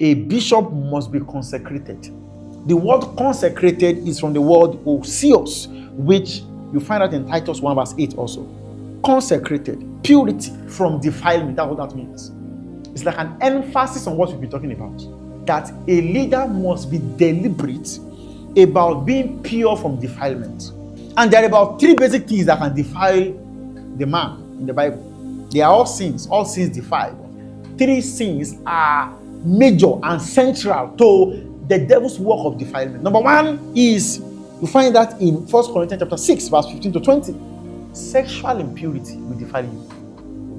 a bishop must be consecrated. The word consecrated is from the word osios, which you find out in Titus 1 verse 8 also. Consecrated, purity from defilement. That's what that means. It's like an emphasis on what we've been talking about. That a leader must be deliberate about being pure from defilement. And there are about 3 basic things that can defile the man in the Bible. They are all sins defiled. 3 sins are major and central to the devil's work of defilement. Number 1 is, you find that in 1 Corinthians chapter 6, verse 15 to 20. Sexual impurity will defile you.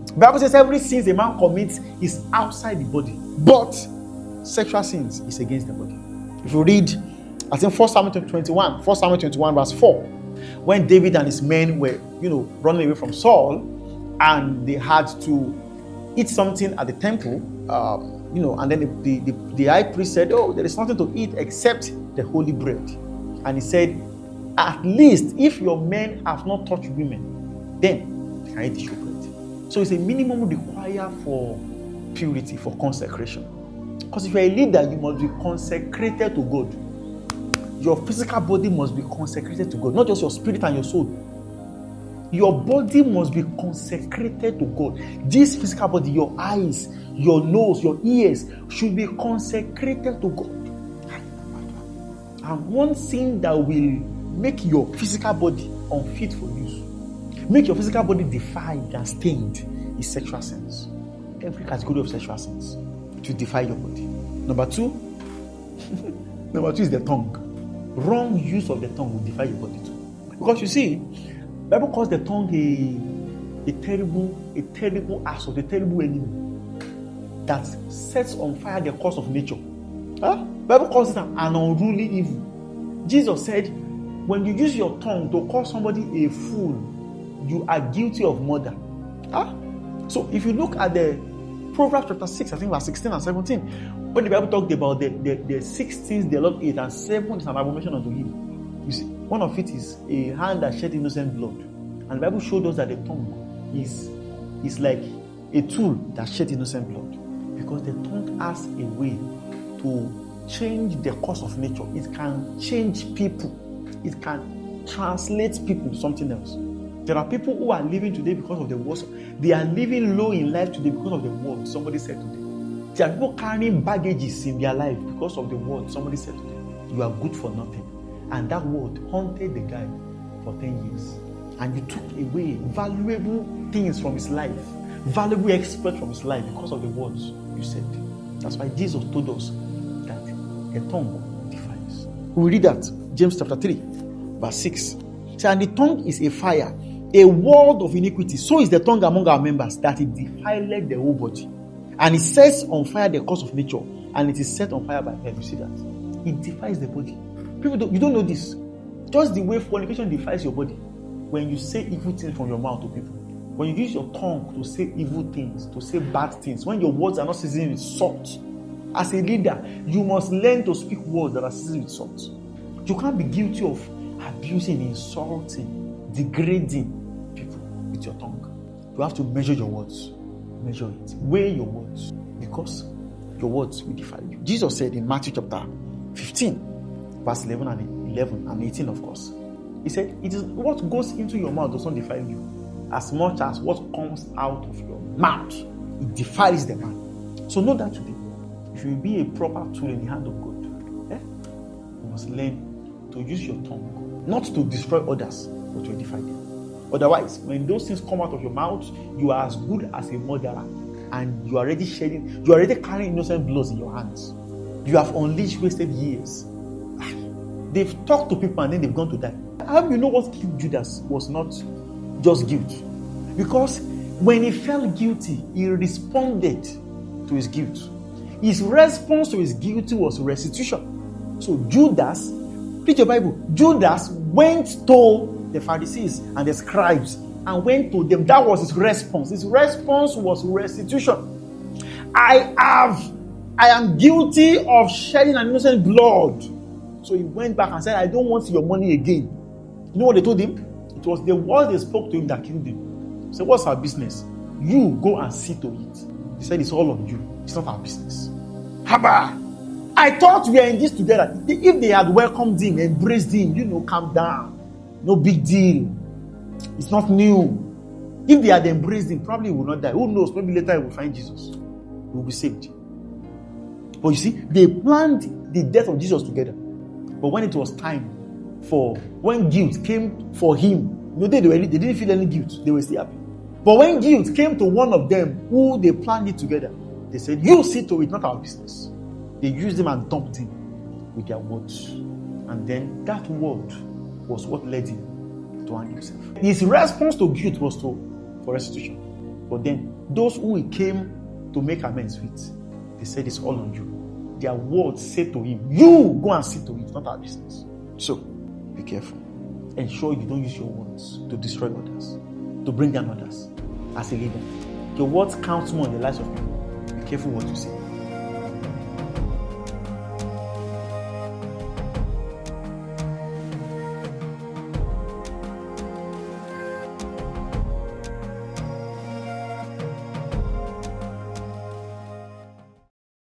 The Bible says every sin a man commits is outside the body, but sexual sins is against the body. If you read, I think 1 Samuel 21 verse 4, when David and his men were, running away from Saul, and they had to eat something at the temple, and then the high priest said, "Oh, there is nothing to eat except the holy bread." And he said, "At least if your men have not touched women, then they can eat the showbread." So it's a minimum required for purity, for consecration. Because if you're a leader, you must be consecrated to God. Your physical body must be consecrated to God, not just your spirit and your soul. Your body must be consecrated to God. This physical body, your eyes, your nose, your ears, should be consecrated to God. And one thing that will make your physical body unfit for use, make your physical body defiled and stained, is sexual sins. Every category of sexual sins to defile your body. Number 2 is the tongue. Wrong use of the tongue will defile your body too. Because you see, the Bible calls the tongue a terrible asshole, a terrible enemy that sets on fire the course of nature. The Bible calls it an unruly evil. Jesus said, when you use your tongue to call somebody a fool, you are guilty of murder. So if you look at the Proverbs chapter 6, I think verse 16 and 17, when the Bible talked about the 6 things the Lord ate and 7 is an abomination unto him. You see, one of it is a hand that shed innocent blood. And the Bible showed us that the tongue is like a tool that shed innocent blood. Because the tongue has a way to change the course of nature. It can change people. It can translate people to something else. There are people who are living today because of the words. They are living low in life today because of the word somebody said today. There are people carrying baggages in their life because of the word somebody said today. You are good for nothing. And that word haunted the guy for 10 years. And you took away valuable things from his life, valuable expert from his life because of the words you said. That's why Jesus told us that the tongue defiles. We read that, James chapter 3, verse 6. So, and the tongue is a fire, a world of iniquity. So is the tongue among our members, that it defileth the whole body. And it sets on fire the course of nature, and it is set on fire by hell. You see that? It defiles the body. People you don't know this. Just the way fornication defiles your body. When you say evil things from your mouth to people, when you use your tongue to say evil things, to say bad things, when your words are not seasoned with salt, as a leader, you must learn to speak words that are seasoned with salt. You can't be guilty of abusing, insulting, degrading people with your tongue. You have to measure your words. Measure it. Weigh your words, because your words will defile you. Jesus said in Matthew chapter 15, verse 11 and 18, of course. He said, it is what goes into your mouth does not defile you, as much as what comes out of your mouth. It defiles the man. So know that today. If you will be a proper tool in the hand of God, you must learn to use your tongue, not to destroy others, but to edify them. Otherwise, when those things come out of your mouth, you are as good as a murderer, and you are already carrying innocent blood in your hands. You have unleashed wasted years. They've talked to people and then they've gone to die. How do you know what killed Judas was not just guilt? Because when he felt guilty, he responded to his guilt. His response to his guilt was restitution. So Judas, read your Bible, Judas went to the Pharisees and the scribes and went to them. That was his response. His response was restitution. I am guilty of shedding an innocent blood. So he went back and said, I don't want your money again. You know what they told him? It was the words they spoke to him that killed him. He said, what's our business? You go and see to it. He said, it's all on you. It's not our business. Haba! I thought we are in this together. If they had welcomed him, embraced him, calm down. No big deal. It's not new. If they had embraced him, probably he would not die. Who knows? Maybe later he will find Jesus. He will be saved. But you see, they planned the death of Jesus together. But when it was time when guilt came for him, they didn't feel any guilt. They were still happy. But when guilt came to one of them who they planned it together, they said, you see to it, not our business. They used him and dumped him with their words. And then that word was what led him to hang himself. His response to guilt was for restitution. But then those who he came to make amends with, they said it's all on you. Their words said to him, you go and see to it, it's not our business. So, be careful. Ensure you don't use your words to destroy others, to bring down others as a leader. Your words count more in the lives of people. Be careful what you say.